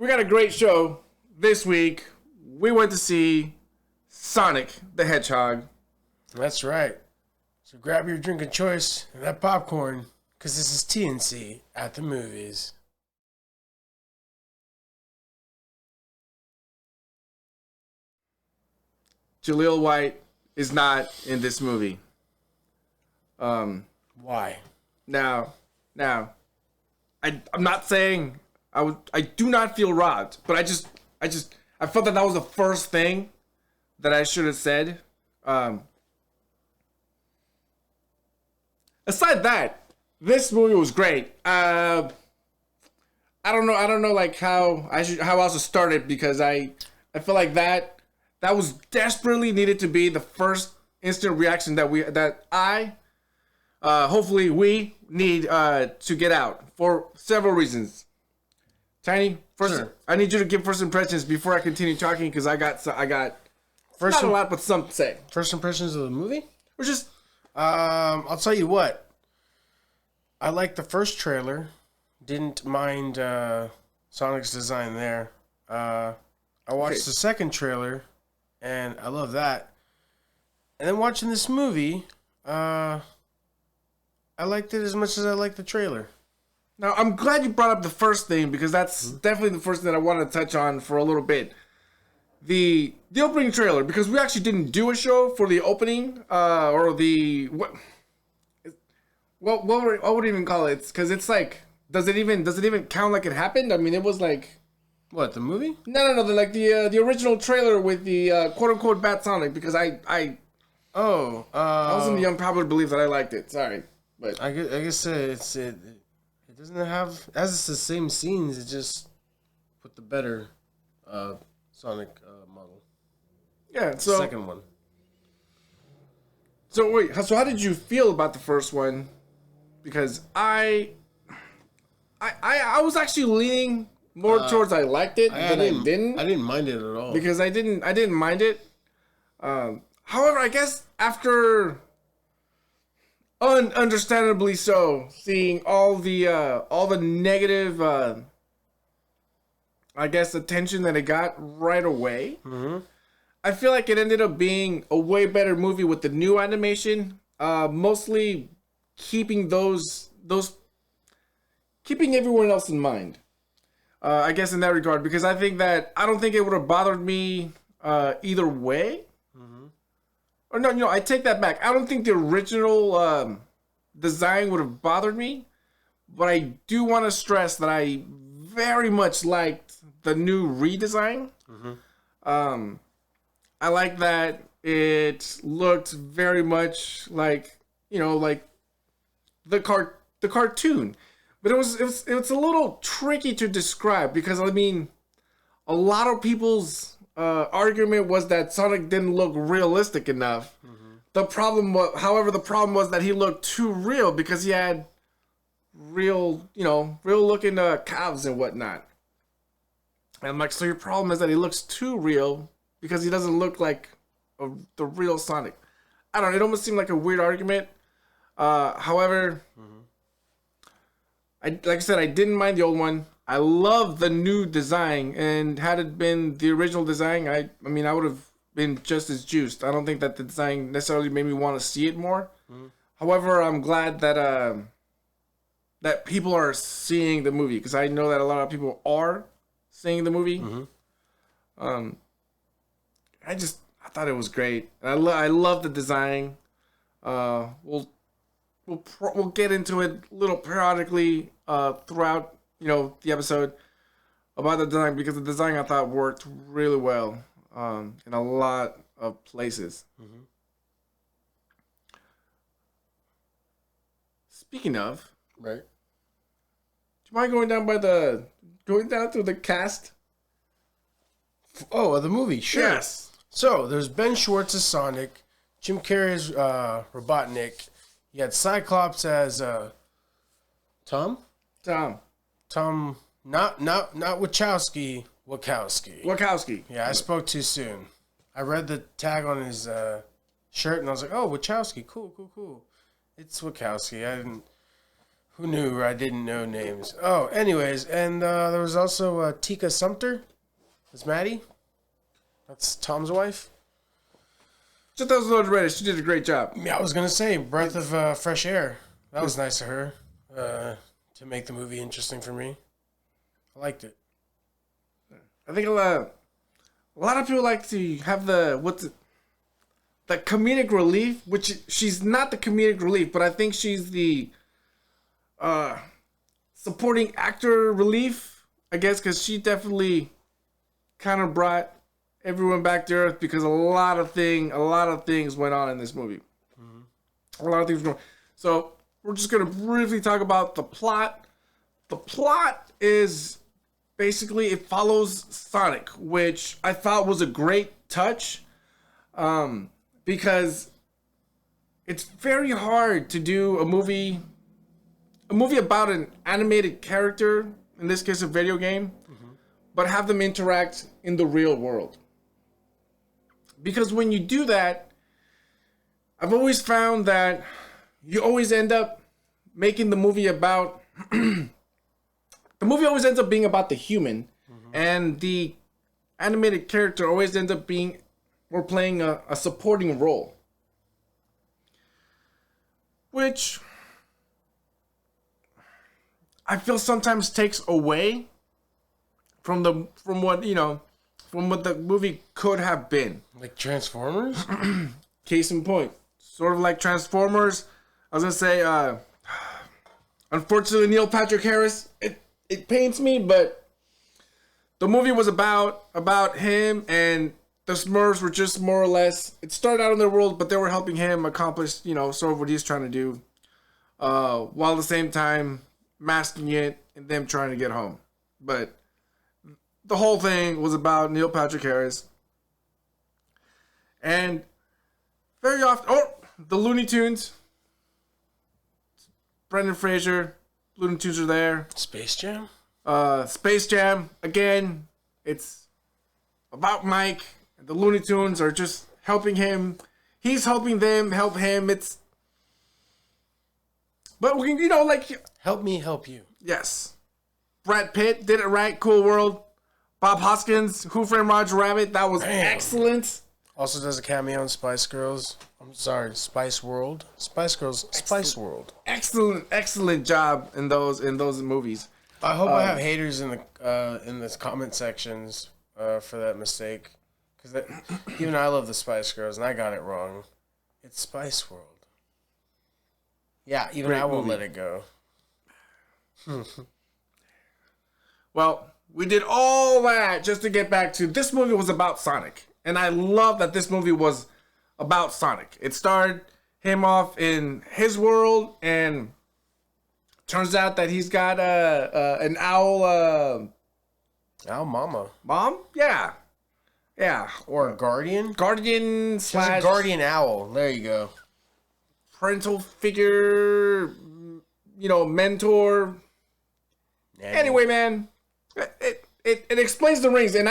we got a great show this week. We went to see Sonic the Hedgehog. That's right. So grab your drink of choice and that popcorn, because this is TNC at the movies. Jaleel White is not in this movie. Why? Now, I'm not saying I do not feel robbed, but I felt that was the first thing that I should have said. Aside that, this movie was great. I don't know like how else to start it, because I feel like that was desperately needed to be the first instant reaction that hopefully we need to get out for several reasons. Tiny, first, sure. I need you to give first impressions before I continue talking, because I got first not a lot, but something to say. First impressions of the movie? Or just I'll tell you what. I liked the first trailer. Didn't mind Sonic's design there. I watched the second trailer, and I love that. And then watching this movie, I liked it as much as I liked the trailer. Now, I'm glad you brought up the first thing, because that's definitely the first thing that I wanted to touch on for a little bit. The opening trailer, because we actually didn't do a show for the opening, or the what would you even call it? Because it's like, does it even count like it happened? I mean, it was like, what, the movie? No, the original trailer with the quote unquote Bat Sonic, because I was in the unpopular belief that I liked it. Sorry, but I guess it doesn't have, as it's the same scenes, it just put the better Sonic model. Yeah, so second one. So wait, so how did you feel about the first one? Because I was actually leaning more towards I liked it than I didn't. I didn't mind it at all. Because I didn't mind it. However, I guess after understandably so, seeing all the negative I guess attention that it got right away. Mm-hmm. I feel like it ended up being a way better movie with the new animation. Mostly keeping keeping everyone else in mind. I guess in that regard, because I don't think it would have bothered me either way. Mm-hmm. Or no, I take that back. I don't think the original design would have bothered me, but I do want to stress that I very much liked the new redesign. Mm-hmm. I like that it looked very much like, like the cartoon, but it was a little tricky to describe, because I mean, a lot of people's argument was that Sonic didn't look realistic enough. Mm-hmm. The problem was that he looked too real, because he had real looking calves and whatnot. And I'm like, so your problem is that he looks too real, because he doesn't look like the real Sonic. I don't know. It almost seemed like a weird argument. However, like I said, I didn't mind the old one. I love the new design, and had it been the original design, I mean, I would have been just as juiced. I don't think that the design necessarily made me want to see it more. Mm-hmm. However, I'm glad that that people are seeing the movie, because I know that a lot of people are seeing the movie. Mm-hmm. I thought it was great. I love the design. We'll get into it a little periodically throughout the episode about the design, because the design I thought worked really well in a lot of places. Mm-hmm. Speaking of, right? do you mind going down through the cast? Oh, of the movie, sure. Yes. So there's Ben Schwartz as Sonic, Jim Carrey as Robotnik. You had Cyclops as Tom. Not Wachowski. Wachowski. Yeah, I spoke too soon. I read the tag on his shirt and I was like, oh, Wachowski. Cool. It's Wachowski. I didn't. Who knew I didn't know names? Oh, anyways, and there was also Tika Sumpter as Maddie. That's Tom's wife. Just those loads ready. She did a great job. Yeah, I was gonna say breath of fresh air. That was nice of her to make the movie interesting for me. I liked it. I think a lot of people like to have the comedic relief, which she's not the comedic relief, but I think she's the supporting actor relief, I guess, because she definitely kind of brought everyone back to earth because a lot of things went on in this movie. Mm-hmm. A lot of things went on. So we're just gonna briefly talk about the plot. The plot is basically it follows Sonic, which I thought was a great touch, because it's very hard to do a movie about an animated character, in this case a video game, but have them interact in the real world. Because when you do that, I've always found that you always end up making the movie about the movie always ends up being about the human, and the animated character always ends up being or playing a supporting role, which I feel sometimes takes away from what the movie could have been. Like Transformers? Case in point, sort of like Transformers. I was gonna say, unfortunately, Neil Patrick Harris. It pains me, but the movie was about him, and the Smurfs were just more or less. It started out in their world, but they were helping him accomplish, sort of what he's trying to do, while at the same time masking it and them trying to get home. But the whole thing was about Neil Patrick Harris, and very often, the Looney Tunes. Brendan Fraser, Looney Tunes are there. Space Jam? Space Jam, again, it's about Mike. The Looney Tunes are just helping him. He's helping them help him. But we can, Help me help you. yes. Brad Pitt did it right, Cool World. Bob Hoskins, Who Framed Roger Rabbit, that was excellent. Also does a cameo in Spice Girls. I'm sorry, Spice World. Spice Girls, Spice World. Excellent job in those movies. I hope I have haters in the comment sections for that mistake, because even I love the Spice Girls and I got it wrong. It's Spice World. Yeah, even Great I won't movie. let it go. Well, we did all that just to get back to this movie was about Sonic. And I love that this movie was about Sonic. It started him off in his world, and turns out that he's got an owl Ow, mama. mom? Yeah. Or a guardian? Guardian She's slash a guardian owl. There you go. parental figure, mentor. Nanny. Anyway, man, it explains the rings, and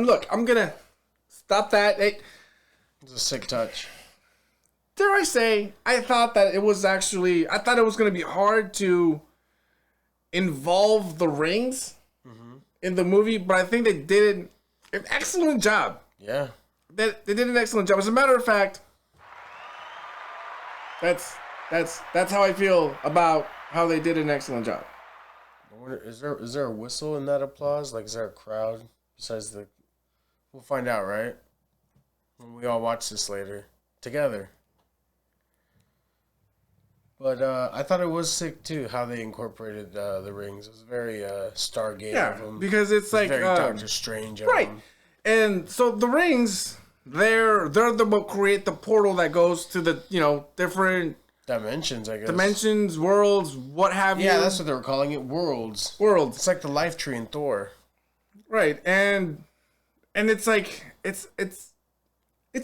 look, I'm gonna stop that. It's a sick touch. Dare I say, I thought it was gonna be hard to involve the rings in the movie, but I think they did an excellent job. Yeah. They did an excellent job. As a matter of fact, that's how I feel about how they did an excellent job. I wonder, is there a whistle in that applause? Like, is there a crowd besides the? We'll find out, right? When we all watch this later together. But I thought it was sick too how they incorporated the rings. It was very Stargate of them. Because it's like Very Doctor Strange of right. them. And so the rings, they're the what create the portal that goes to the different Dimensions, I guess. dimensions, worlds, what have you. Yeah, that's what they were calling it. Worlds. Worlds. It's like the life tree in Thor. Right, and it's like it's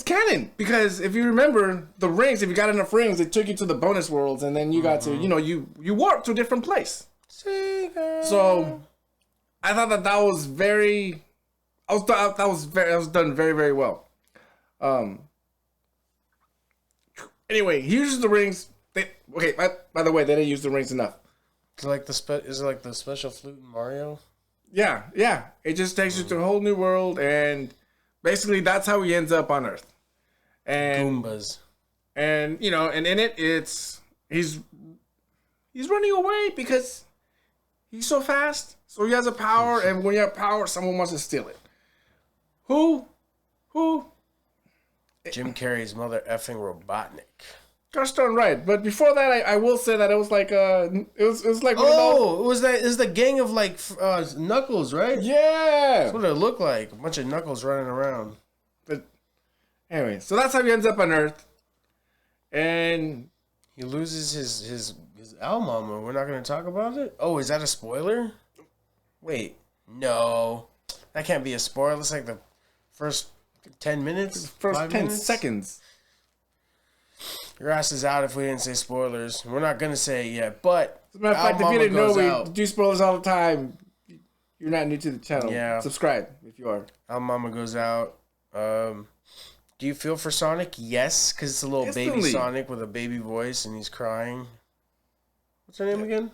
canon, because if you remember the rings, if you got enough rings, it took you to the bonus worlds, and then you got to you warped to a different place. So I thought that was very, that was done very, very well. Anyway, he uses the rings. Okay, by the way, they didn't use the rings enough. Is it like the special flute in Mario? Yeah, yeah. It just takes you to a whole new world, and basically that's how he ends up on Earth. And Goombas. and and in it, he's running away because he's so fast. So he has a power, and when you have power, someone wants to steal it. Who? Jim Carrey's mother effing Robotnik. Gosh darn right. But before that, I will say that it was like it was like it was the gang of like Knuckles, right? Yeah. That's what it looked like. A bunch of Knuckles running around. But anyway, so that's how he ends up on Earth, and he loses his owl mama. We're not going to talk about it. Oh, is that a spoiler? Wait, no, that can't be a spoiler. It's like the first 10 minutes, first 10 minutes? seconds. Your ass is out if we didn't say spoilers. We're not going to say it yet, but as a matter of fact, if you didn't know, we do spoilers all the time. You're not new to the channel. Yeah. Subscribe if you are. Our mama goes out. Do you feel for Sonic? Yes, because it's a little baby Sonic with a baby voice and he's crying. What's her name again?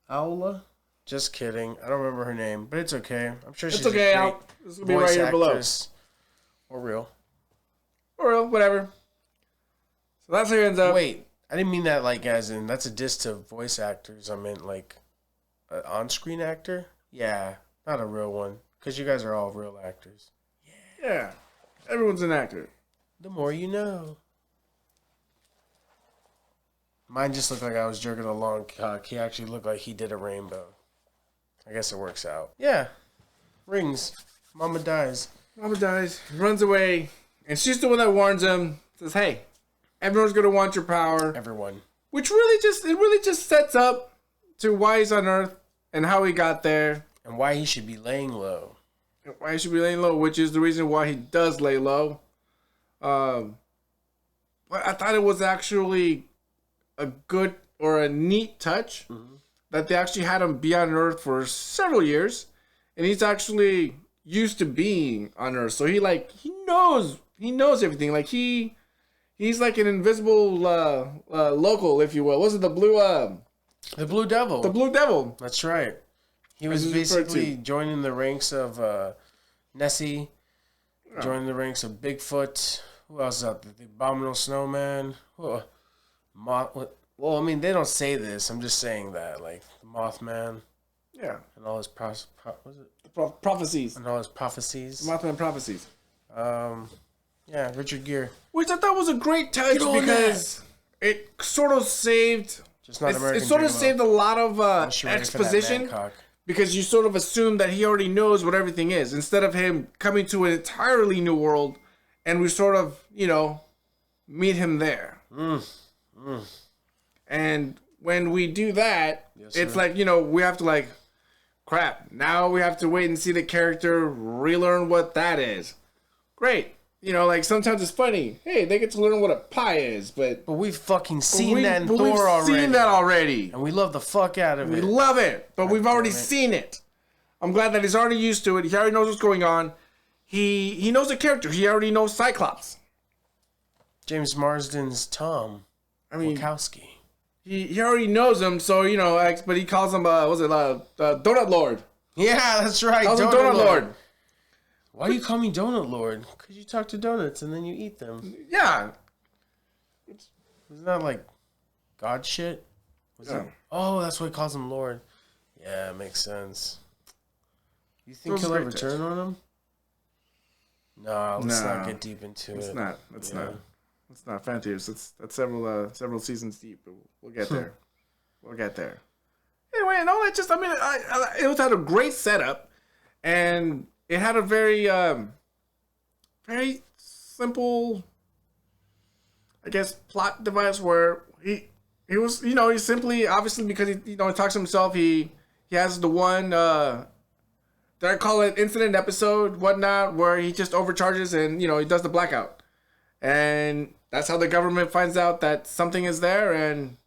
Aula? Just kidding. I don't remember her name, but it's okay. I'm sure she's okay. a great This will be right here below. Or real. Or real, whatever. So that's how he ends up. Wait, I didn't mean that like as in that's a diss to voice actors. I meant like an on-screen actor. Yeah, not a real one. Because you guys are all real actors. Yeah. Everyone's an actor. The more you know. Mine just looked like I was jerking a long cock. He actually looked like he did a rainbow. I guess it works out. Yeah. Rings. Mama dies. Mama dies. Runs away. And she's the one that warns him. Says, hey, everyone's going to want your power. Everyone. Which really just sets up to why he's on Earth and how he got there. And why he should be laying low. And why he should be laying low, which is the reason why he does lay low. But I thought it was actually a good or a neat touch that they actually had him be on Earth for several years, and he's actually used to being on Earth, so he knows everything. Like he's like an invisible local, if you will. Was it the blue Devil? The Blue Devil. That's right. He was basically joining the ranks of Nessie, joining the ranks of Bigfoot. Who else is out there? The Abominable Snowman. Well, I mean, they don't say this. I'm just saying that, like the Mothman. Yeah. And all his prophecies. And all his prophecies. Mothman prophecies. Yeah, Richard Gere. Which I thought was a great touch because it sort of saved. Just not American. It sort of saved a lot of exposition because you sort of assume that he already knows what everything is instead of him coming to an entirely new world, and we sort of meet him there. And when we do that, it's like, we have to crap. Now we have to wait and see the character relearn what that is. Great. Sometimes it's funny. Hey, they get to learn what a pie is, but we've fucking seen that in Thor already. We've seen that already. And we love the fuck out of it. We love it, but we've already seen it. I'm glad that he's already used to it. He already knows what's going on. He knows the character. He already knows Cyclops. James Marsden's Tom. Wachowski. He already knows him, so but he calls him Donut Lord. Yeah, that's right. Calls him Donut Lord. Why do you call me Donut Lord? Because you talk to donuts and then you eat them. Yeah. Isn't that like God shit? Oh, that's why he calls him Lord. Yeah, it makes sense. You think he'll ever turn on him? No, let's not get deep into it. Let's not. It's not Fantiers. That's several seasons deep, but we'll get there. We'll get there. Anyway, and all that it had a great setup, and it had a very very simple, I guess, plot device where he was he simply, obviously, because he talks to himself, he has the one did I call it incident episode whatnot where he just overcharges and he does the blackout. And that's how the government finds out that something is there, and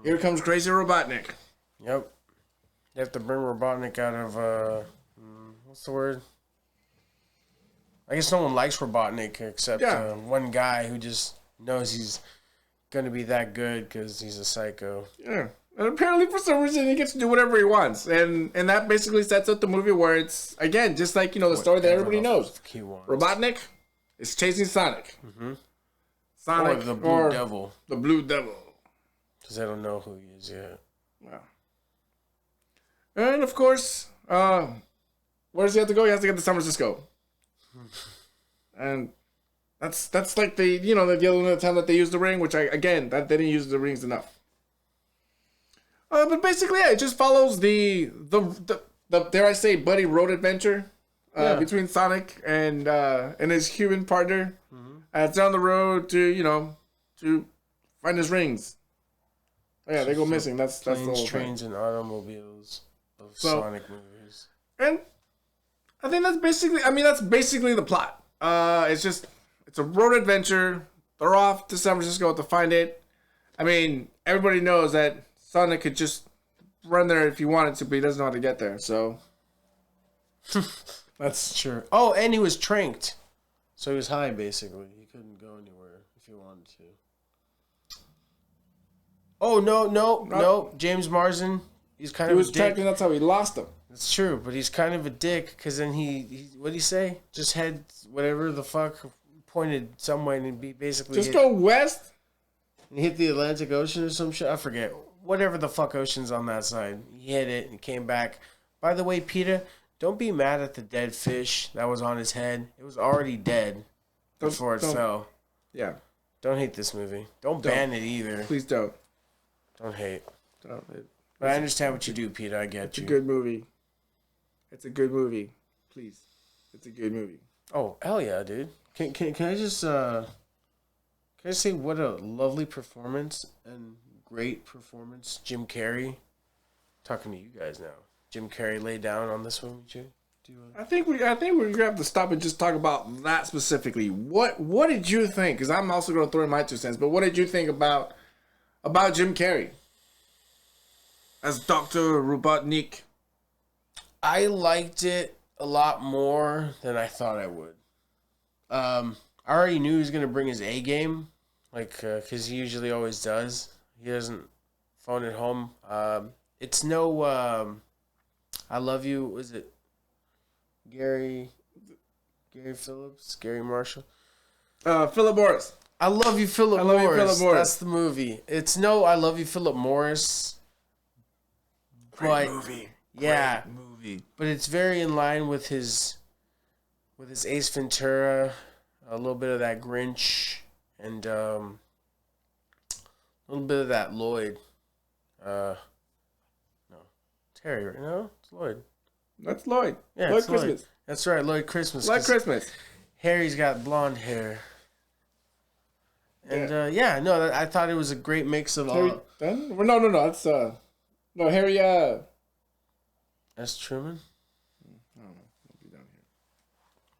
here comes Crazy Robotnik. Yep. You have to bring Robotnik out of, what's the word? I guess no one likes Robotnik except one guy who just knows he's gonna be that good because he's a psycho. Yeah. And apparently, for some reason, he gets to do whatever he wants. And that basically sets up the movie where it's, again, just like, the story that everybody knows. Robotnik is chasing Sonic. Mm-hmm. Sonic or the Blue Devil. The Blue Devil. Because I don't know who he is yet. Wow. And, of course, where does he have to go? He has to get to San Francisco. And that's like the, the other time that they used the ring, which, that they didn't use the rings enough. But basically, yeah, it just follows the dare I say, buddy road adventure between Sonic and his human partner. Mm-hmm. It's on the road to find his rings. Oh, yeah, they go missing. That's the whole thing. Trains, and automobiles of Sonic movies. And I think that's basically the plot. It's a road adventure. They're off to San Francisco to find it. I mean, everybody knows that Sonic could just run there if he wanted to, but he doesn't know how to get there, so... That's true. Oh, and he was tranked. So he was high, basically. He couldn't go anywhere if he wanted to. Oh, no. James Marsden, he was tranked, and that's how he lost him. That's true, but he's kind of a dick, because then he what'd he say? Just head whatever the fuck, pointed somewhere, and be basically... Just go west? And hit the Atlantic Ocean or some shit? I forget. Whatever the fuck ocean's on that side. He hit it and came back. By the way, Peter, don't be mad at the dead fish that was on his head. It was already dead before it fell. Yeah. Don't hate this movie. Don't ban it either. Please don't. Don't hate. But I understand what you do, Peter. I get you. It's a good movie. It's a good movie. Please. It's a good movie. Oh, hell yeah, dude. Can I just say what a lovely performance and great performance Jim Carrey. Talking to you guys now. Jim Carrey laid down on this one, would you? I think we're gonna have to stop and just talk about that specifically. What did you think? Because I'm also gonna throw in my 2 cents. But what did you think about Jim Carrey as Dr. Robotnik? I liked it a lot more than I thought I would. I already knew he was gonna bring his A game, because he usually always does. He doesn't phone it home. It's no. I love you. Was it Gary Phillips? Gary Marshall? Philip Morris. I love you, Philip Morris. That's the movie. It's no I love you, Philip Morris. Great movie. Yeah. Great movie. But it's very in line with his Ace Ventura, a little bit of that Grinch, and a little bit of that Lloyd. No. Terry, right? No? It's Lloyd. That's Lloyd. Yeah, Lloyd Christmas. Lloyd. That's right, Lloyd Christmas. Lloyd Christmas. Harry's got blonde hair. And, I thought it was a great mix of Harry, No, it's, no, Harry, That's Truman? I don't know. It'll be down here.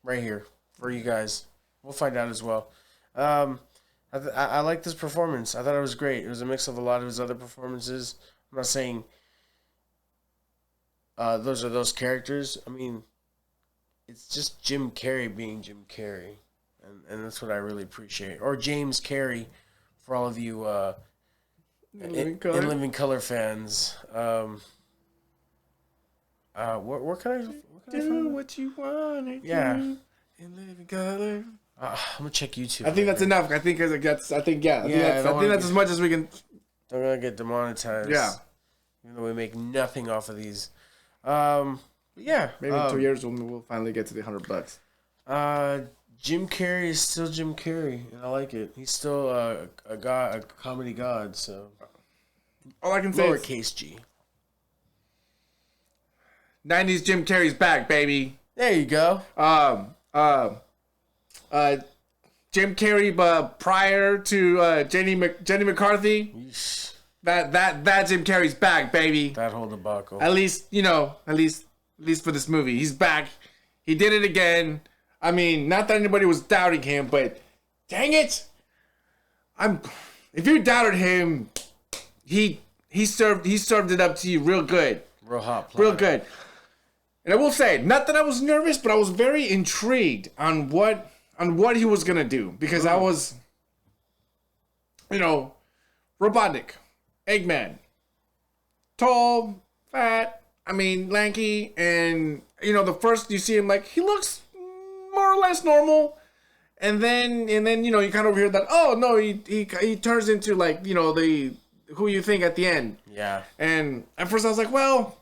Right here. For you guys. We'll find out as well. I like this performance. I thought it was great. It was a mix of a lot of his other performances. I'm not saying those are those characters. I mean, it's just Jim Carrey being Jim Carrey. And that's what I really appreciate. Or James Carrey, for all of you in Living Color fans. What can I do what you want to do in Living Color. I'm gonna check YouTube. I think that's enough. I think that's as much as we can. They're gonna get demonetized. Yeah, even though we make nothing off of these. Maybe in 2 years we'll finally get to the $100. Jim Carrey is still Jim Carrey, and I like it. He's still a god, a comedy god. So all I can say lowercase G. 90s Jim Carrey's back, baby. There you go. Jim Carrey, but prior to Jenny McCarthy. Yeesh. That Jim Carrey's back, baby. That whole debacle. At least for this movie, he's back. He did it again. I mean, not that anybody was doubting him, but dang it, if you doubted him, he served it up to you real good, real hot, real good. And I will say, not that I was nervous, but I was very intrigued on what he was gonna do, because I was, Robotnik, Eggman, tall, fat. I mean, lanky, and the first you see him, like, he looks more or less normal, and then you kind of overhear that, oh no, he turns into, like, the who you think at the end. Yeah. And at first I was like, well,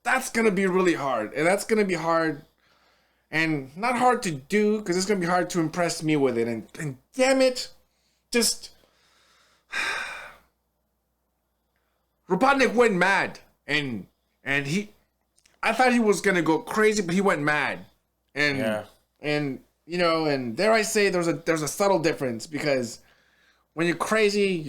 that's gonna be really hard, and that's gonna be hard, and not hard to do because it's gonna be hard to impress me with it, and damn it, just Robotnik went mad, and I thought he was gonna go crazy, but he went mad, and and dare I say, there's a subtle difference, because when you're crazy,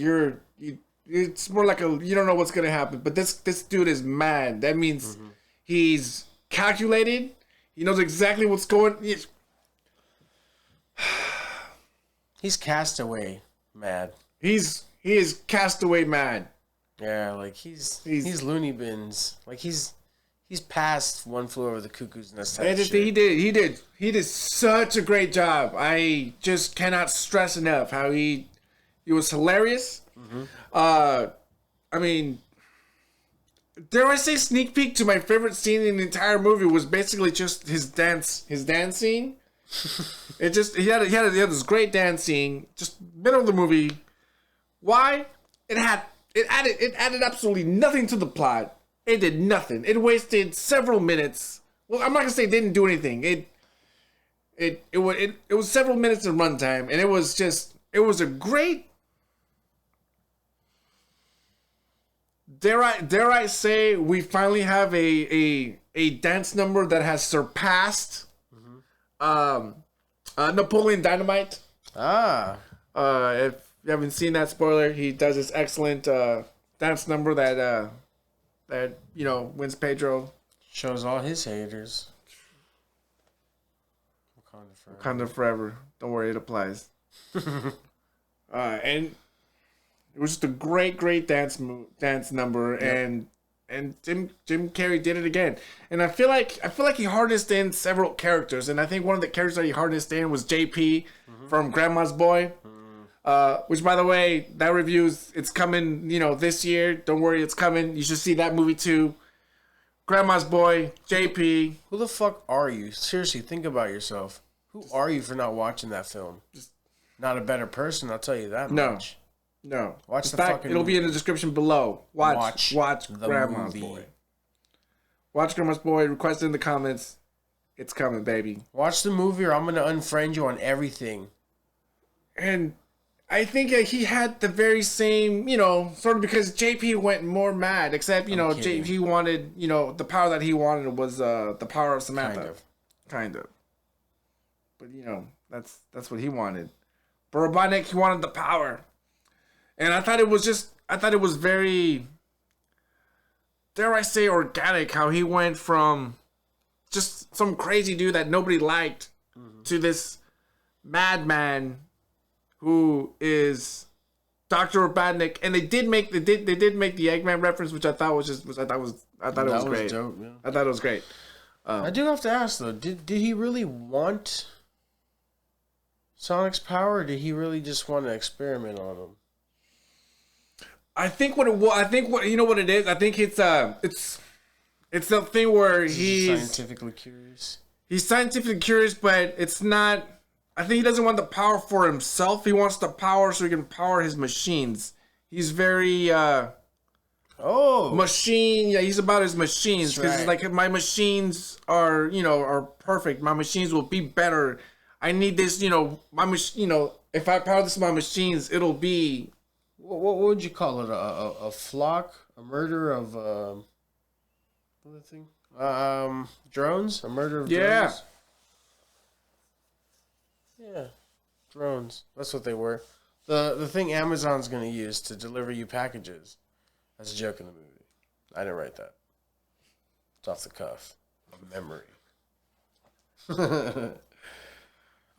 it's more like you don't know what's gonna happen, but this dude is mad. That means he's calculated. He knows exactly what's going. He's castaway mad. He is castaway mad. Yeah, like he's loony bins. Like he's past One Flew Over the Cuckoo's Nest type shit. He did such a great job. I just cannot stress enough how he was hilarious. I mean, dare I say, sneak peek to my favorite scene in the entire movie was basically just his dance scene. He had this great dance scene, just middle of the movie. Why? It added absolutely nothing to the plot. It did nothing. It wasted several minutes. Well, I'm not gonna say it didn't do anything. It was several minutes of runtime, and it was a great. Dare I say, we finally have a dance number that has surpassed Napoleon Dynamite. If you haven't seen that, spoiler, he does this excellent dance number that wins Pedro. Shows all his haters. Wakanda forever. Don't worry, it applies. And it was just a great dance number, yep. and Jim Carrey did it again. And I feel like he harnessed in several characters, and I think one of the characters that he harnessed in was JP from Grandma's Boy. Which, by the way, that it's coming, this year. Don't worry, it's coming. You should see that movie too. Grandma's Boy, JP. Who the fuck are you? Seriously, think about yourself. Who are you for not watching that film? Just not a better person, I'll tell you that much. No. Watch it'll be in the description below. Watch Grandma's Boy. Watch Grandma's Boy. Request it in the comments. It's coming, baby. Watch the movie, or I'm gonna unfriend you on everything. And I think he had the very same, sort of, because JP went more mad, except, he wanted, the power that he wanted was the power of Samantha. Kind of. But, that's what he wanted. But Robotnik, he wanted the power. And I thought it was very, dare I say, organic, how he went from just some crazy dude that nobody liked to this madman who is Dr. Robotnik. And they did make the Eggman reference, which I thought was great. Dope, yeah. I thought it was great. I do have to ask though, did he really want Sonic's power, or did he really just want to experiment on him? I think what you know what it is. I think it's the thing where he's scientifically curious. He's scientifically curious, but it's not. I think he doesn't want the power for himself. He wants the power so he can power his machines. He's very machine. Yeah, he's about his machines, because it's like, my machines are perfect. My machines will be better. I need this. If I power this with my machines, it'll be. What would you call it? A flock? A murder of what the thing? Drones? A murder of drones? Yeah, drones. That's what they were. The thing Amazon's gonna use to deliver you packages. That's a joke in the movie. I didn't write that. It's off the cuff. A memory.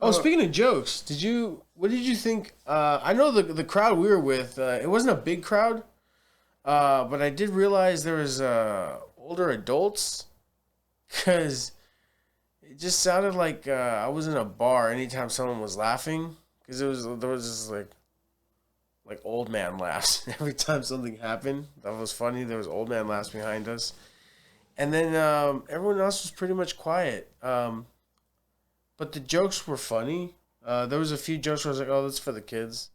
Oh, speaking of jokes, what did you think? I know the crowd we were with, it wasn't a big crowd, but I did realize there was older adults, because it just sounded like I was in a bar anytime someone was laughing, because there was just like like old man laughs every time something happened. That was funny. There was old man laughs behind us, and then everyone else was pretty much quiet. But the jokes were funny. There was a few jokes where I was like, "Oh, that's for the kids,"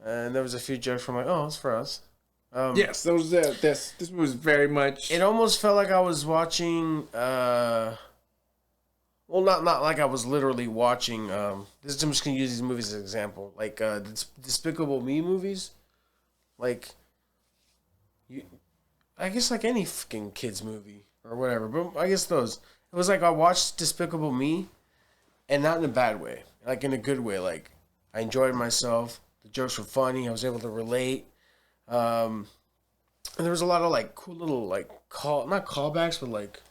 and there was a few jokes where I'm like, "Oh, it's for us." Yes, there was this was very much. It almost felt like I was watching. Well, not like I was literally watching. I'm just gonna use these movies as an example, like Despicable Me movies, like I guess like any fucking kids movie or whatever. But I guess those. It was like I watched Despicable Me, and not in a bad way, like in a good way. Like I enjoyed myself. The jokes were funny. I was able to relate. And there was a lot of like cool little like not callbacks, but like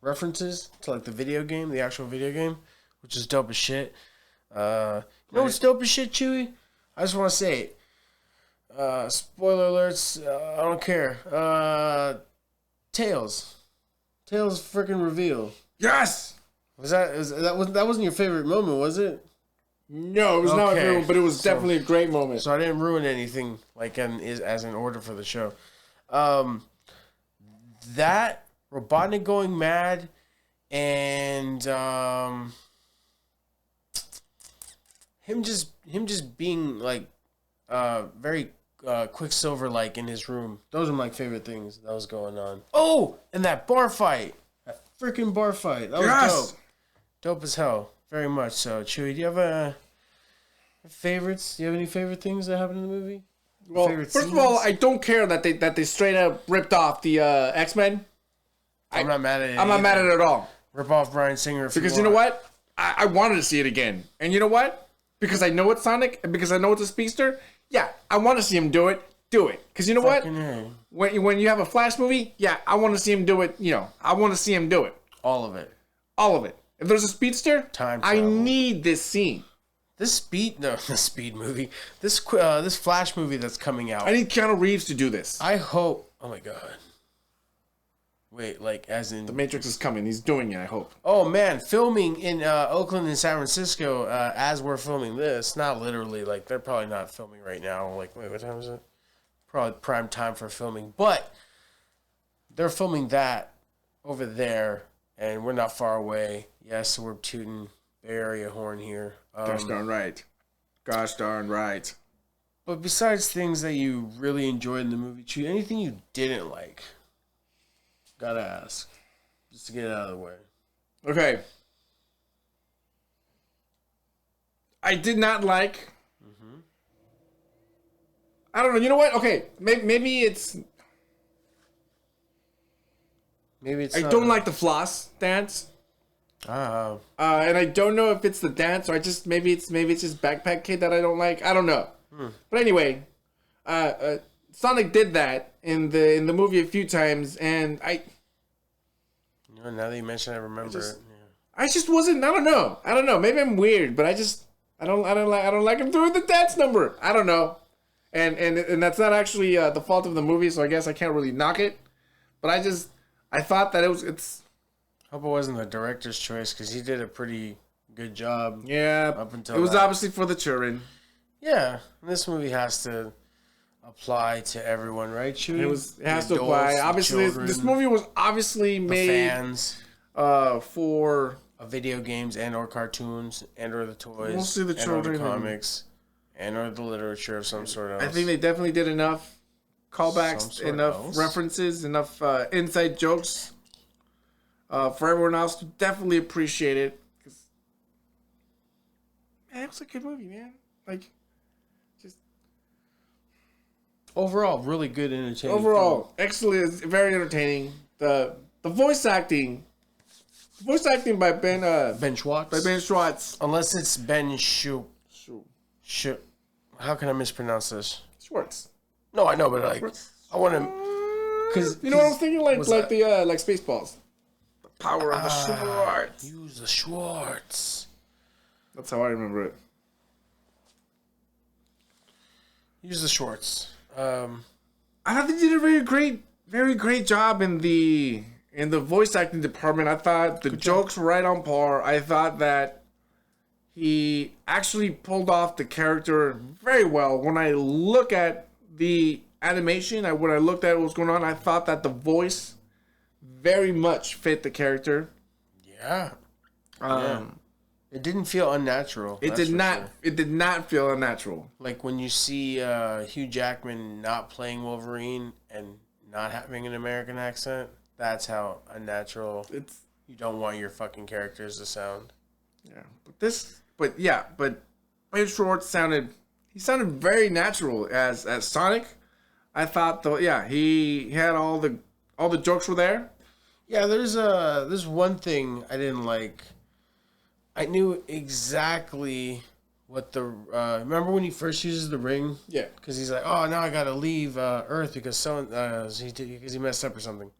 references to like the video game, the actual video game, which is dope as shit. You know what's dope as shit, Chewy? I just want to say it. Spoiler alerts. I don't care. Tails freaking reveal. Yes. That wasn't your favorite moment, was it? No, it was not my favorite, but it was definitely a great moment. So I didn't ruin anything like as an order for the show. That Robotnik going mad and him just being like very Quicksilver like in his room. Those are my favorite things that was going on. Oh, and that bar fight. That freaking bar fight. That was dope. Dope as hell. Very much so. Chewy, do you have favorites? Do you have any favorite things that happened in the movie? Well, first of all, I don't care that they straight up ripped off the X-Men. I'm not mad at it. I'm not mad at it at all. Rip off Bryan Singer because you know what? I wanted to see it again, and you know what? Because I know it's Sonic, and because I know it's a speedster. Yeah, I want to see him do it. Do it, because you know what? When you have a Flash movie, yeah, I want to see him do it. You know, I want to see him do it. All of it. All of it. If there's a speedster, I need this scene. The speed movie. This Flash movie that's coming out. I need Keanu Reeves to do this. I hope. Oh my god. Wait, like as in The Matrix is coming. He's doing it. I hope. Oh man, filming in Oakland and San Francisco as we're filming this. Not literally. Like they're probably not filming right now. Like wait, what time is it? Probably prime time for filming, but they're filming that over there, and we're not far away. Yes, we're tooting Bay Area horn here. Gosh darn right. Gosh darn right. But besides things that you really enjoyed in the movie, Chuy, anything you didn't like? Gotta ask. Just to get it out of the way. Okay. I did not like... I don't know. You know what? Okay. Maybe it's... I don't like the floss dance. And I don't know if it's the dance or maybe it's just Backpack Kid that I don't like. I don't know. But anyway, Sonic did that in the movie a few times, and You know, now that you mention it, I remember it. Yeah. I just wasn't. I don't know. Maybe I'm weird, but I don't like him doing the dance number. I don't know. And that's not actually the fault of the movie, so I guess I can't really knock it. But I thought that it's. Hope it wasn't the director's choice because he did a pretty good job. Yeah, up until it was obviously for the children. Yeah, this movie has to apply to everyone, right? Chuy? It has to apply. Obviously, this movie was obviously made fans for video games and or cartoons and or the toys, mostly the children, and or the comics, and or the literature of some sort. I think they definitely did enough callbacks, enough references, enough inside jokes for everyone else to definitely appreciate it. Man, it was a good movie, man. Like, just overall, really good entertaining. Overall, excellent, very entertaining. The voice acting by Ben Schwartz. Unless it's Ben Shu. How can I mispronounce this? Schwartz. No, I know, but like I want to. Because you know what I was thinking, like Spaceballs. The power of the Schwartz. Use the Schwartz. That's how I remember it. Use the Schwartz. I thought they did a very great job in the voice acting department. I thought the jokes were right on par. I thought that he actually pulled off the character very well. When I look at the animation, when I looked at what was going on, I thought that the voice very much fit the character. Yeah. It didn't feel unnatural. It did not. Sure. It did not feel unnatural. Like when you see Hugh Jackman not playing Wolverine and not having an American accent, that's how unnatural you don't want your fucking characters to sound. Yeah, but Wade Schwartz sounded very natural as Sonic. I thought he had all the jokes were there. Yeah, there's one thing I didn't like. I knew exactly what the remember when he first uses the ring? Yeah, because he's like, oh, now I gotta leave Earth because he messed up or something.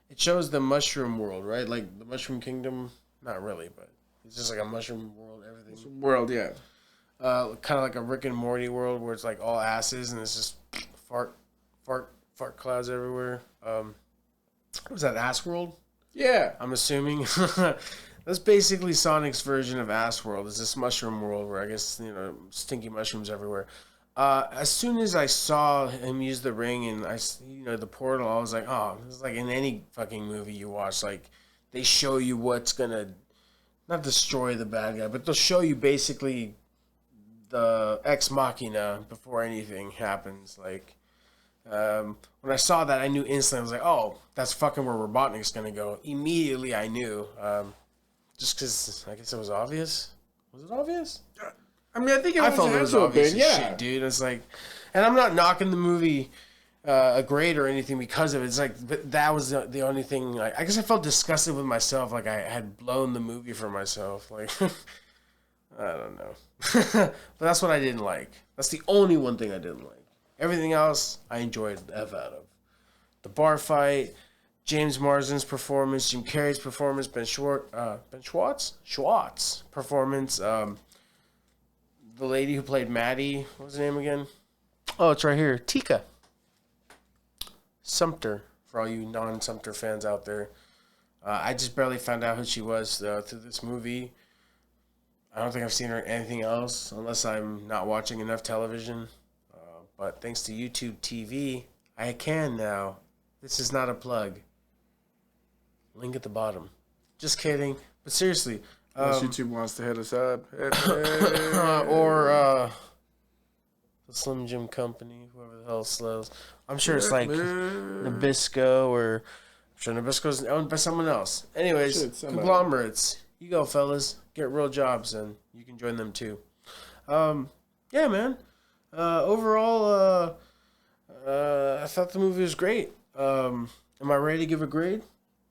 It shows the mushroom world, right? Like the mushroom kingdom. Not really, but it's just like a mushroom world. Everything. Mushroom world, yeah. Kind of like a Rick and Morty world where it's like all asses and it's just fart clouds everywhere. What was that, Ass World? Yeah, I'm assuming. That's basically Sonic's version of Ass World. It's this mushroom world where I guess, stinky mushrooms everywhere. As soon as I saw him use the ring and the portal, I was like, oh, this is like in any fucking movie you watch. Like, they show you what's gonna not destroy the bad guy, but they'll show you basically the ex machina before anything happens. Like, when I saw that, I knew instantly. I was like, oh, that's fucking where Robotnik's gonna go. Immediately, I knew. Just because I guess it was obvious. Was it obvious? I mean, I felt it was obvious as shit, dude. It's like, and I'm not knocking the movie a grade or anything because of it. It's like, but that was the only thing. Like, I guess I felt disgusted with myself. Like I had blown the movie for myself. Like, I don't know. But that's what I didn't like. That's the only one thing I didn't like. Everything else I enjoyed the F out of. The bar fight. James Marsden's performance, Jim Carrey's performance, Ben Schwartz performance, the lady who played Maddie, what was her name again? Oh, it's right here, Tika Sumpter, for all you non-Sumpter fans out there. I just barely found out who she was through this movie. I don't think I've seen her in anything else, unless I'm not watching enough television. But thanks to YouTube TV, I can now. This is not a plug. Link at the bottom. Just kidding. But seriously. Unless YouTube wants to hit us up. Or the Slim Jim Company, whoever the hell sells. I'm sure it's like Nabisco or... I'm sure Nabisco's owned by someone else. Anyways, conglomerates. You go, fellas. Get real jobs and you can join them too. Yeah, man. Overall, I thought the movie was great. Am I ready to give a grade?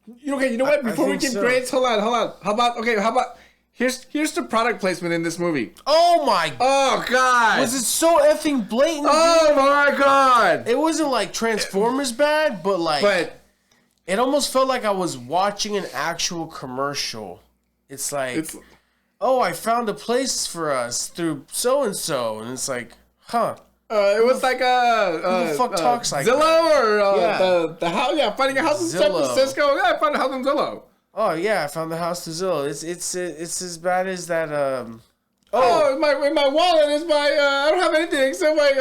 Okay, you know what? Before we give grades, hold on. How about here's the product placement in this movie. Oh my! Oh god! Was it so effing blatant? Oh my god! It wasn't like Transformers bad, but it almost felt like I was watching an actual commercial. It's like, oh, I found a place for us through so and so, and it's like, huh. It was like who the fuck talks like Zillow that? Or the house. Yeah, finding a house in San Francisco. Yeah, I found a house in Zillow. Oh yeah, I found the house to Zillow. It's as bad as that. In my wallet is my. I don't have anything except my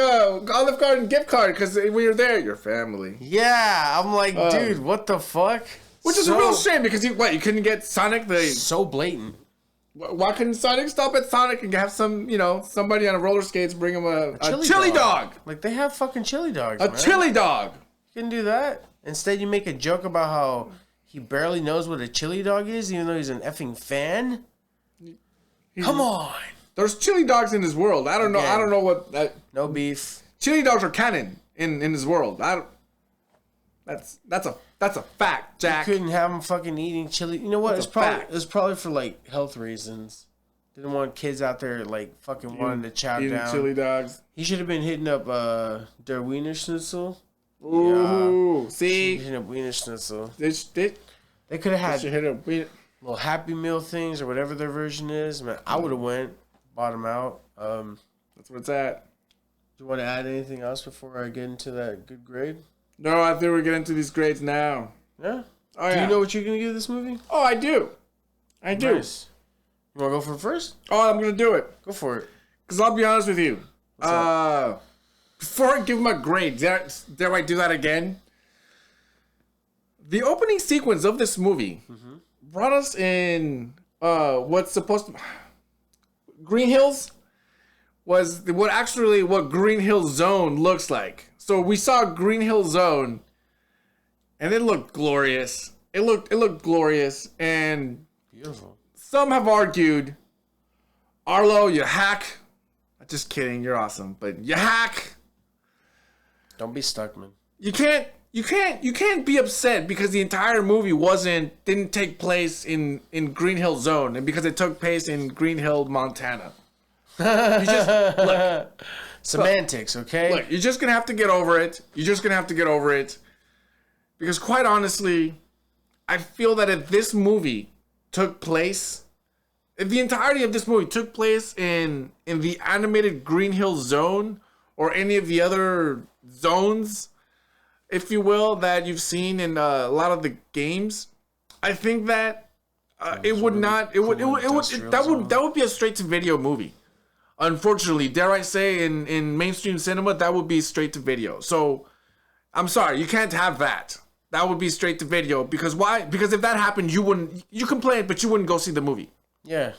Olive Garden gift card because we were there. Your family. Yeah, I'm like, dude, what the fuck? Which is a real shame because you couldn't get Sonic so blatant. Why couldn't Sonic stop at Sonic and have somebody on a roller skates bring him a chili dog? Like, they have fucking chili dogs, man. Chili dog! You can do that. Instead, you make a joke about how he barely knows what a chili dog is, even though he's an effing fan? Come on! There's chili dogs in his world. I don't know what... no beef. Chili dogs are canon in his world. That's a fact, Jack. You couldn't have him fucking eating chili. You know what? It's probably for like health reasons. Didn't want kids out there like fucking wanting to chow down. Chili dogs. He should have been hitting up der Wiener Schnitzel. Ooh, yeah. see, hitting up Wiener Schnitzel. They could have had little Happy Meal things or whatever their version is. Man, I would have went, bought them out. That's where it's at. Do you want to add anything else before I get into that good grade? No, I think we're getting into these grades now. Yeah? Oh, do you know what you're going to give this movie? Oh, I do. Nice. You want to go for it first? Oh, I'm gonna do it. Go for it. Cause I'll be honest with you. Before I give him a grade, dare I do that again? The opening sequence of this movie brought us in what's supposed to Green Hills was what Green Hill Zone looks like. So we saw Green Hill Zone, and it looked glorious. It looked glorious, and beautiful. Some have argued, Arlo, you hack. Just kidding, you're awesome, but you hack. Don't be stuck, man. You can't be upset because the entire movie didn't take place in Green Hill Zone, and because it took place in Green Hill, Montana. Semantics, okay? Look, you're just gonna have to get over it. Because quite honestly, I feel that if the entirety of this movie took place in the animated Green Hill Zone or any of the other zones, if you will, that you've seen in a lot of the games, I think that that would be a straight to video movie. Unfortunately, dare I say, in mainstream cinema, that would be straight to video. So I'm sorry, you can't have that. That would be straight to video. Because why? Because if that happened, you complain, but you wouldn't go see the movie. Yeah.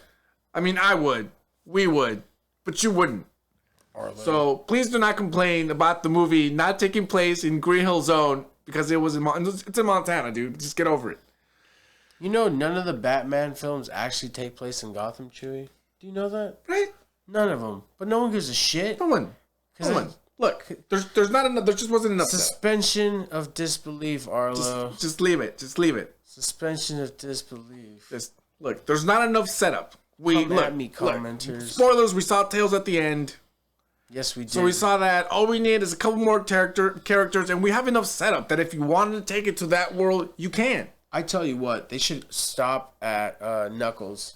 I mean, I would. We would. But you wouldn't. So please do not complain about the movie not taking place in Green Hill Zone because it's in Montana, dude. Just get over it. You know, none of the Batman films actually take place in Gotham, Chuy. Do you know that? Right? None of them. But no one gives a shit. Come on. Look, there's not enough. There just wasn't enough. Suspension of disbelief, Arlo. Just leave it. Just leave it. Suspension of disbelief. Look, there's not enough setup. Commenters. Spoilers. We saw Tails at the end. Yes, we did. So we saw that. All we need is a couple more characters, and we have enough setup that if you wanted to take it to that world, you can. I tell you what, they should stop at Knuckles.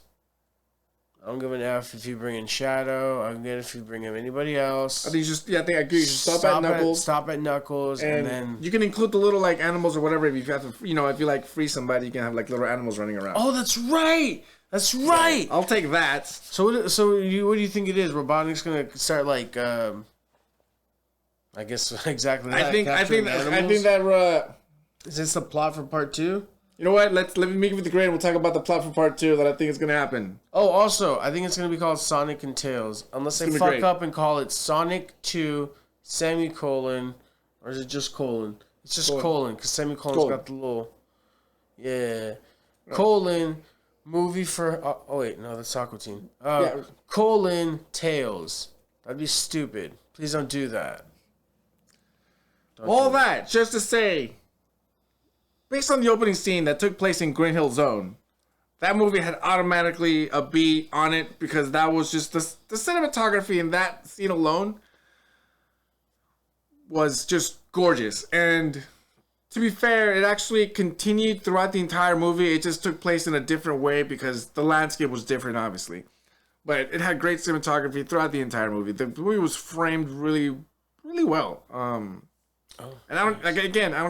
I don't give an F if you bring in Shadow. I don't get if you bring in anybody else. I think I agree. You should stop at Knuckles. Stop at Knuckles, and then you can include the little animals or whatever. If you have to, if you free somebody, you can have little animals running around. Oh, that's right. That's right. I'll take that. So what do you think it is? Robotic's gonna start I guess exactly that. I think that is this the plot for part 2? You know what? Let me give it the grade. We'll talk about the plot for part 2 that I think is gonna happen. Oh, also, I think it's gonna be called Sonic and Tails, unless they fuck up and call it Sonic 2 semicolon, or is it just colon? It's just colon because semicolon's got the little colon. Movie for oh wait, no, that's Aqua Teen. Colon Tails. That'd be stupid. Please don't do that. That just to say, based on the opening scene that took place in Green Hill Zone, that movie had automatically a B on it because that was just the cinematography in that scene alone was just gorgeous. And to be fair, it actually continued throughout the entire movie. It just took place in a different way because the landscape was different, obviously. But it had great cinematography throughout the entire movie. The movie was framed really, really well. And I don't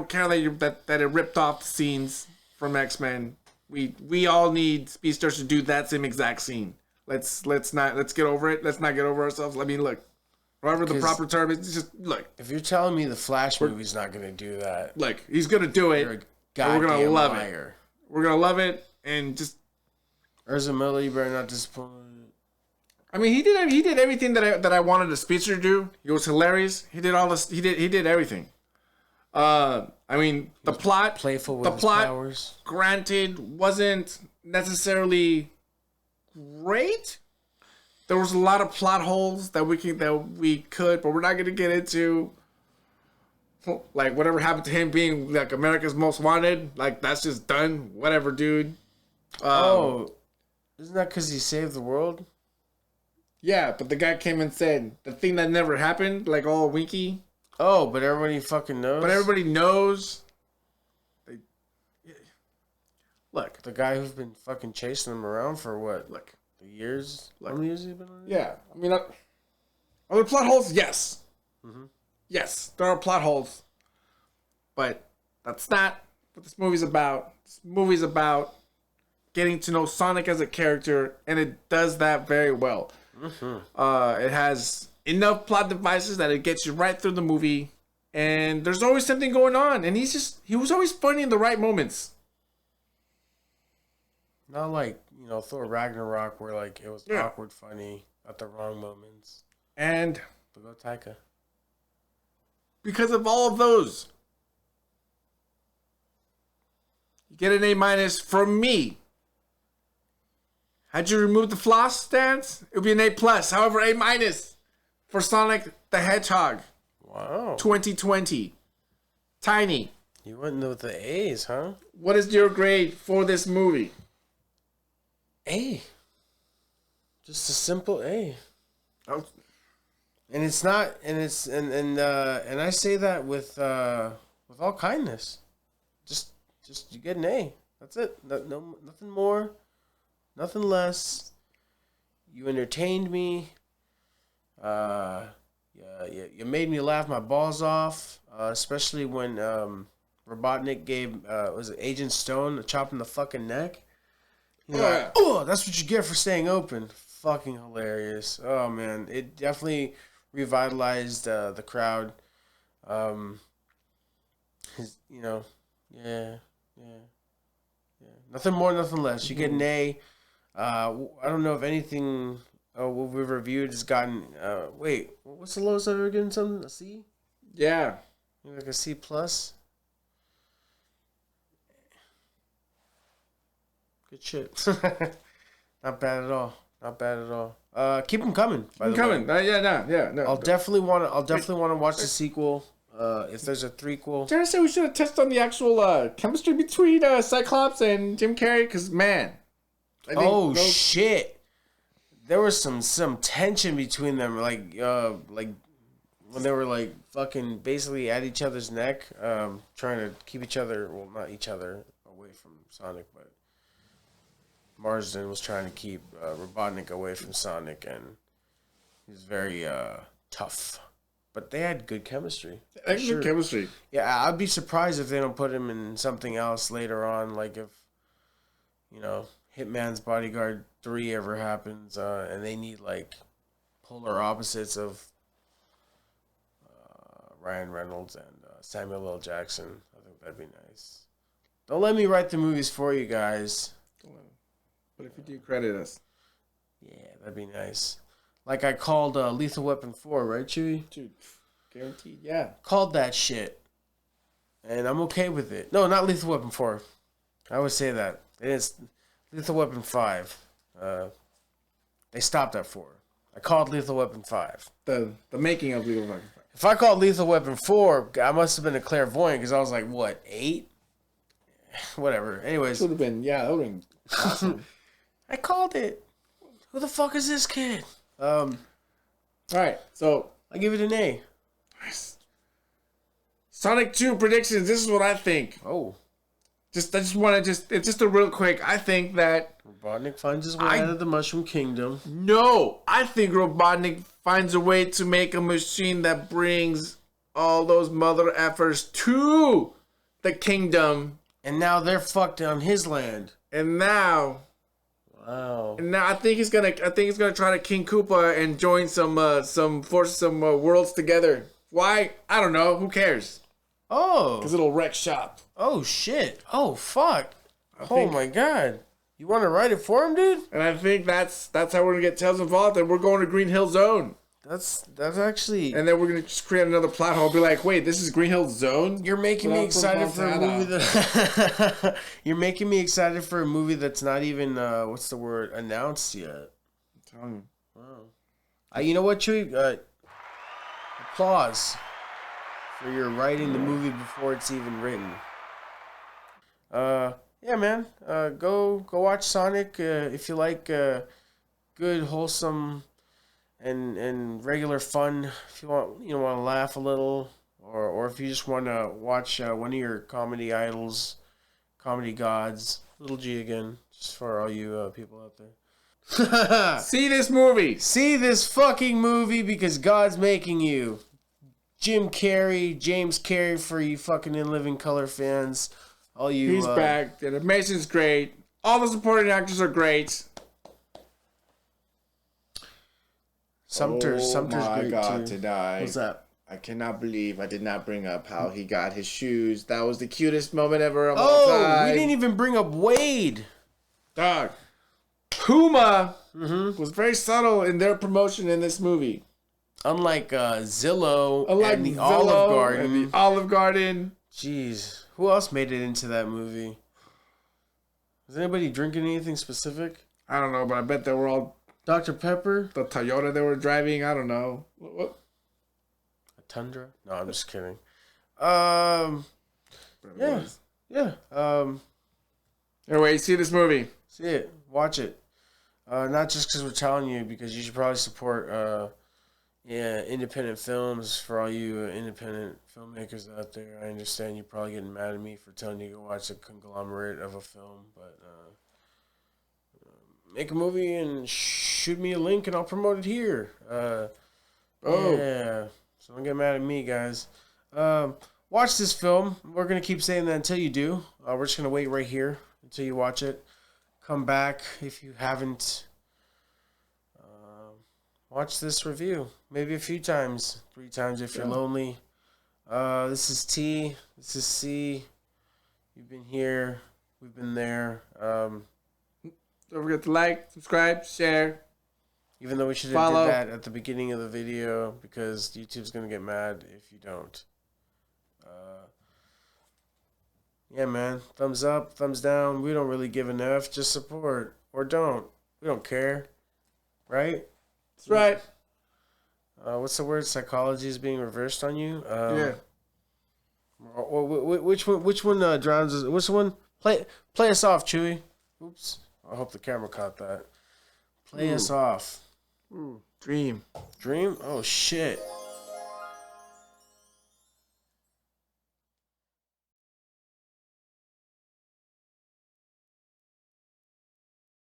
care that it ripped off the scenes from X-Men. We all need speedsters to do that same exact scene. Let's get over it. Let's not get over ourselves. I mean, look. Whatever the proper term is, just look. If you're telling me the Flash movie's not going to do that, look, he's going to do it. You're a goddamn we're going to love liar. It. We're going to love it, and just. Urza Miller, you better not disappoint. I mean, he did everything that I wanted a speedster to do. He was hilarious. He did all this. He did everything. I mean, the plot, playful with his powers. Granted, wasn't necessarily great. There was a lot of plot holes that we could, but we're not gonna get into. Like whatever happened to him being America's Most Wanted, that's just done. Whatever, dude. Isn't that because he saved the world? Yeah, but the guy came and said the thing that never happened, all winky. Oh, but everybody fucking knows. But everybody knows. Look, the guy who's been fucking chasing him around for what? Look. Years? How many years have you been on it? Yeah. I mean, are there plot holes? Yes. Mm-hmm. Yes, there are plot holes. But that's not what this movie's about. This movie's about getting to know Sonic as a character, and it does that very well. It has enough plot devices that it gets you right through the movie, and there's always something going on, and he was always funny in the right moments. Not like, Thor Ragnarok where like it was awkward funny at the wrong moments. And But go Taika. because of all of those, you get an A- from me. Had you removed the floss stance, it would be an A+. However, A- for Sonic the Hedgehog Wow. 2020. Tiny, You went with the A's, huh? what is your grade for this movie? A. Just a simple A. Oh, And it's not, and I say that with all kindness. Just you get an A. That's it. No, nothing more, nothing less. You entertained me. You made me laugh my balls off. Especially when Robotnik gave was it Agent Stone a chop in the fucking neck. He's like, oh, that's what you get for staying open. Fucking hilarious. Oh man, it definitely revitalized the crowd. Yeah. Nothing more, nothing less. You get an A. I don't know if anything what we've reviewed has gotten. Wait, what's the lowest I've ever given something? A C? yeah. Maybe like a C plus. Good shit. Not bad at all. Not bad at all. Keep them coming. By the Coming. way. No. I'll definitely want to watch the sequel. If there's a threequel. Did I say we should have tested on the actual chemistry between Cyclops and Jim Carrey? Because, man. I think shit. There was some tension between them, like when they were like fucking basically at each other's neck, trying to keep each other, well, not each other, away from Sonic, but Marsden was trying to keep Robotnik away from Sonic, and he was very tough. But they had good chemistry. Excellent chemistry. Yeah, I'd be surprised if they don't put him in something else later on, like if, Hitman's Bodyguard 3 ever happens, and they need, like, polar opposites of Ryan Reynolds and Samuel L. Jackson. I think that'd be nice. Don't let me write the movies for you guys. But if you do credit us. Yeah, that'd be nice. Like I called Lethal Weapon 4, right, Chuy? Dude, guaranteed, yeah. Called that shit. And I'm okay with it. No, not Lethal Weapon 4. I would say that. It is Lethal Weapon 5. They stopped at 4. I called Lethal Weapon 5. The making of Lethal Weapon 5. If I called Lethal Weapon 4, I must have been a clairvoyant because I was like, what, 8? Whatever. Anyways. Would have been, yeah, that would have been awesome. I called it. Who the fuck is this kid? Alright, so I give it an A. Sonic 2 predictions, this is what I think. Oh. I just want to it's just a real quick. I think that Robotnik finds his way out of the Mushroom Kingdom. No, I think Robotnik finds a way to make a machine that brings all those mother effers to the kingdom. And now they're fucked on his land. And now, wow. And now I think he's gonna try to King Koopa and join some worlds together. Why? I don't know. Who cares? Oh. Because it'll wreck shop. Oh shit. Oh fuck. Oh my god. You want to write it for him, dude? And I think that's how we're gonna get Tails involved, and we're going to Green Hill Zone. That's actually. And then we're gonna just create another plot hole. Be like, wait, this is Green Hill Zone. You're making me excited for a movie that. You're making me excited for a movie that's not even what's the word, announced yet. I'm telling you. Wow. You know what, Chuy? Applause for your writing the movie before it's even written. Yeah, man. Go watch Sonic if you like good, wholesome, and regular fun. If you want to laugh a little, or if you just want to watch one of your comedy idols, comedy gods, Little G again, just for all you people out there. See this movie. See this fucking movie because God's making you. James Carrey for you fucking In Living Color fans. All you. He's back. The animation's great. All the supporting actors are great. Sumter's my great God, too. tonight. What's that? I cannot believe I did not bring up how he got his shoes. That was the cutest moment ever of all time. We didn't even bring up Wade. Dog. Puma was very subtle in their promotion in this movie. Unlike Zillow and the Olive Garden. And the Olive Garden. Jeez. Who else made it into that movie? Was anybody drinking anything specific? I don't know, but I bet they were all Dr. Pepper? the Toyota they were driving. I don't know. What? A Tundra? No, I'm just kidding. Yeah. Anyway, see this movie. See it. Watch it. Not just because we're telling you, because you should probably support independent films for all you independent filmmakers out there. I understand you're probably getting mad at me for telling you to go watch a conglomerate of a film, but make a movie and shoot me a link and I'll promote it here. Yeah. So don't get mad at me, guys. Watch this film. We're going to keep saying that until you do. We're just going to wait right here until you watch it. Come back if you haven't watched this review. Maybe a few times. 3 times if you're lonely. This is T. This is C. You've been here. We've been there. Don't forget to like, subscribe, share. Even though we should have did that at the beginning of the video because YouTube's going to get mad if you don't. Yeah, man. Thumbs up, thumbs down. We don't really give an F. Just support. Or don't. We don't care. Right? That's right. What's the word? Psychology is being reversed on you? Yeah. Which one drowns us? Which one? Play us off, Chuy. Oops. I hope the camera caught that. Play us off. Dream. Dream? Oh, shit.